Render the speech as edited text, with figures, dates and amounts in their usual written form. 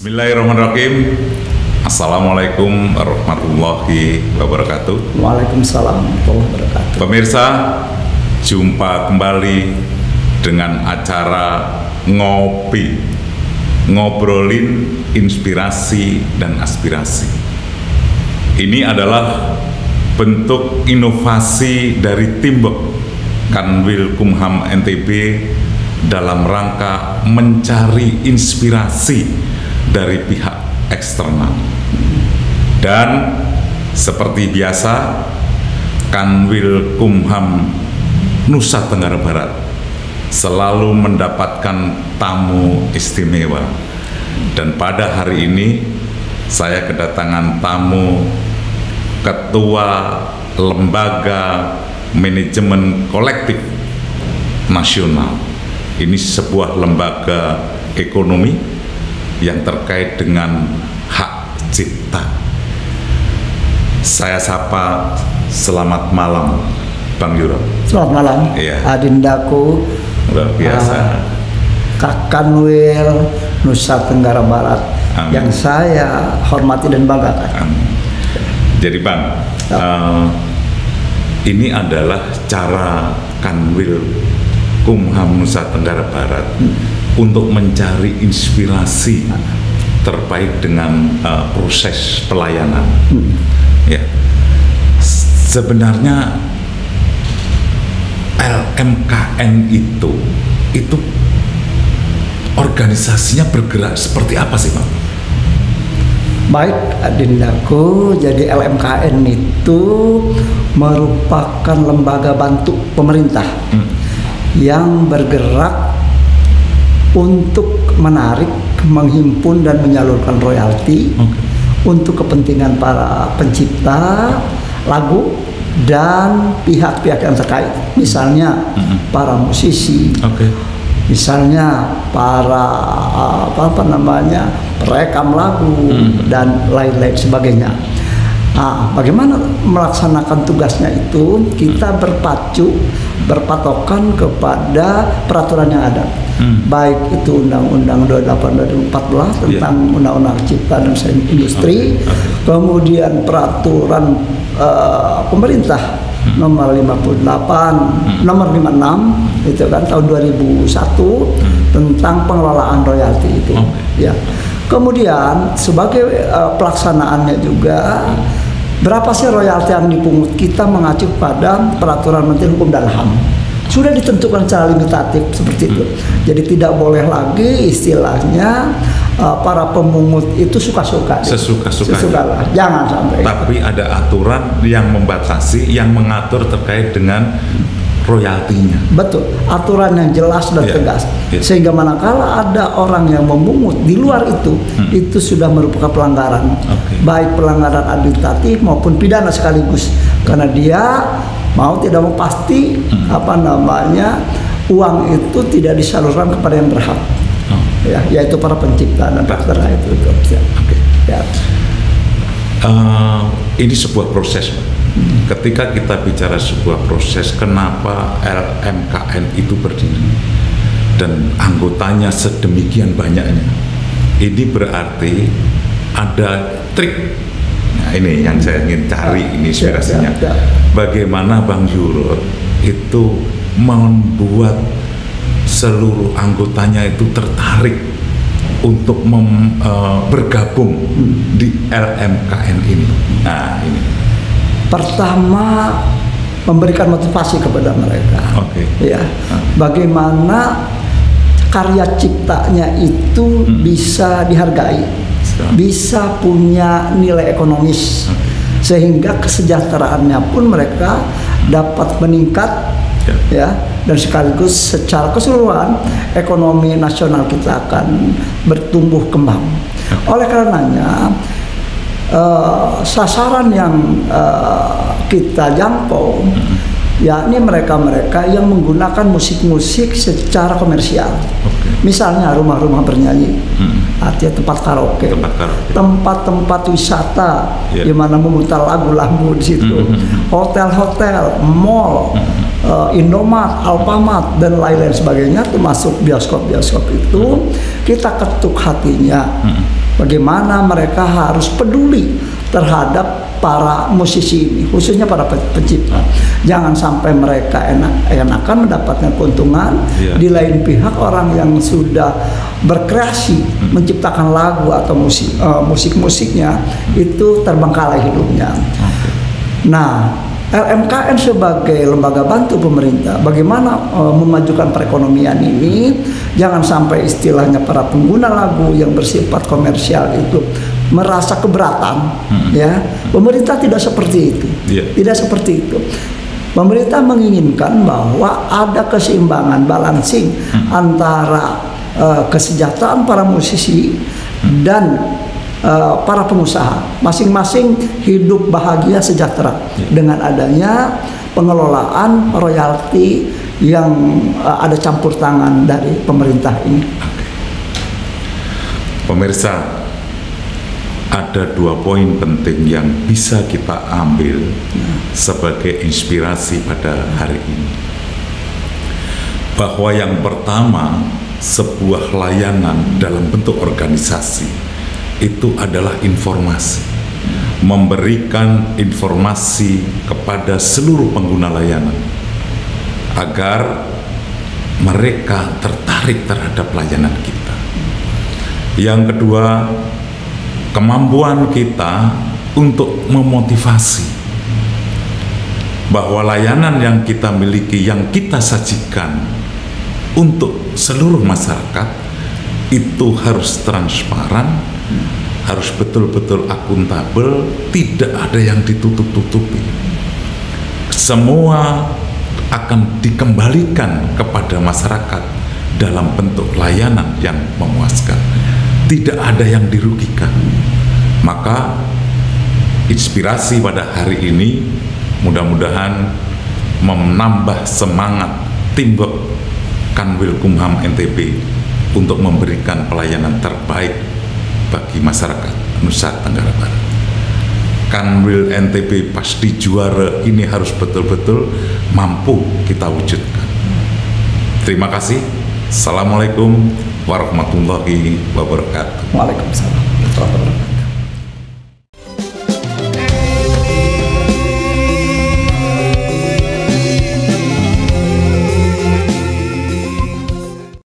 Bismillahirrahmanirrahim. Assalamualaikum warahmatullahi wabarakatuh. Waalaikumsalam warahmatullahi wabarakatuh. Pemirsa, jumpa kembali dengan acara Ngopi, ngobrolin inspirasi dan aspirasi. Ini adalah bentuk inovasi dari Timbek Kanwil Kumham NTB dalam rangka mencari inspirasi dari pihak eksternal. Dan seperti biasa, Kanwil Kumham Nusa Tenggara Barat selalu mendapatkan tamu istimewa. Dan pada hari ini saya kedatangan tamu Ketua Lembaga Manajemen Kolektif Nasional. Ini sebuah lembaga ekonomi yang terkait dengan hak cipta. Saya sapa, selamat malam Bang Yuro. Selamat malam, Iya. Adindaku, Luar biasa. Kak Kanwil Nusa Tenggara Barat. Amin. Yang saya hormati dan banggakan. Jadi Bang, ini adalah cara Kanwil Kumham Nusa Tenggara Barat untuk mencari inspirasi terkait dengan proses pelayanan. Ya, sebenarnya LMKN itu organisasinya bergerak seperti apa sih Bang? Baik, Adindaku, jadi LMKN itu merupakan lembaga bantu pemerintah yang bergerak untuk menarik, menghimpun dan menyalurkan royalti untuk kepentingan para pencipta lagu dan pihak-pihak yang terkait, misalnya para musisi, misalnya para perekam lagu dan lain-lain sebagainya. Nah, bagaimana melaksanakan tugasnya itu? Kita berpatokan kepada peraturan yang ada, baik itu Undang-Undang 28/2014 tentang Undang-Undang Cipta dan Industri, kemudian peraturan pemerintah nomor 56 itu kan tahun 2001 tentang pengelolaan royalti itu. Ya. Kemudian sebagai pelaksanaannya juga, berapa sih royalti yang dipungut? Kita mengacu pada peraturan Menteri Hukum dan HAM. Sudah ditentukan secara limitatif seperti itu. Jadi tidak boleh lagi istilahnya para pemungut itu suka-suka. Sesuka-suka. Jangan sampai. Tapi ada aturan yang membatasi, yang mengatur terkait dengan royaltinya. Betul, aturan yang jelas dan tegas. Sehingga manakala ada orang yang memungut di luar itu sudah merupakan pelanggaran. Baik pelanggaran administratif maupun pidana sekaligus. Karena dia mau tidak mau pasti uang itu tidak disalurkan kepada yang berhak. Ya, yaitu para pencipta dan terkait itu. Ya. Ini sebuah proses. Ketika kita bicara sebuah proses, kenapa LMKN itu berdiri dan anggotanya sedemikian banyaknya? Ini berarti ada trik. Nah, ini yang saya ingin cari, ini inspirasinya. Bagaimana Bang Yuro itu membuat seluruh anggotanya itu tertarik untuk bergabung di LMKN ini. Nah, ini. Pertama, memberikan motivasi kepada mereka. Ya, bagaimana karya ciptanya itu bisa dihargai, bisa punya nilai ekonomis, sehingga kesejahteraannya pun mereka dapat meningkat. Ya, dan sekaligus secara keseluruhan ekonomi nasional kita akan bertumbuh kembang. Oleh karenanya sasaran yang kita jangkau yakni mereka-mereka yang menggunakan musik-musik secara komersial. Misalnya rumah-rumah bernyanyi, artinya tempat karaoke, tempat-tempat wisata di mana memutar lagu-lagu di situ, hotel-hotel, mall, Indomaret, Alfamart dan lain-lain sebagainya, termasuk bioskop-bioskop itu kita ketuk hatinya bagaimana mereka harus peduli terhadap para musisi ini, khususnya para pencipta. Jangan sampai mereka enak-enakan mendapatkan keuntungan, di lain pihak orang yang sudah berkreasi menciptakan lagu atau musik-musiknya itu terbengkalai hidupnya. Nah, LMKN sebagai lembaga bantu pemerintah, bagaimana memajukan perekonomian ini, jangan sampai istilahnya para pengguna lagu yang bersifat komersial itu merasa keberatan, ya. Pemerintah tidak seperti itu, tidak seperti itu. Pemerintah menginginkan bahwa ada keseimbangan, balancing antara kesejahteraan para musisi dan para pengusaha, masing-masing hidup bahagia sejahtera dengan adanya pengelolaan royalti yang ada campur tangan dari pemerintah ini. Pemirsa, ada 2 poin penting yang bisa kita ambil sebagai inspirasi pada hari ini. Bahwa yang pertama, sebuah layanan dalam bentuk organisasi itu adalah informasi, memberikan informasi kepada seluruh pengguna layanan agar mereka tertarik terhadap layanan kita. Yang kedua, kemampuan kita untuk memotivasi bahwa layanan yang kita miliki, yang kita sajikan untuk seluruh masyarakat itu harus transparan, harus betul-betul akuntabel, tidak ada yang ditutup-tutupi. Semua akan dikembalikan kepada masyarakat dalam bentuk layanan yang memuaskan. Tidak ada yang dirugikan. Maka inspirasi pada hari ini mudah-mudahan menambah semangat teamwork Kanwilkumham NTB untuk memberikan pelayanan terbaik bagi masyarakat Nusa Tenggara Barat. Kanwil NTB pasti juara ini harus betul-betul mampu kita wujudkan. Terima kasih. Assalamualaikum warahmatullahi wabarakatuh. Waalaikumsalam warahmatullahi wabarakatuh.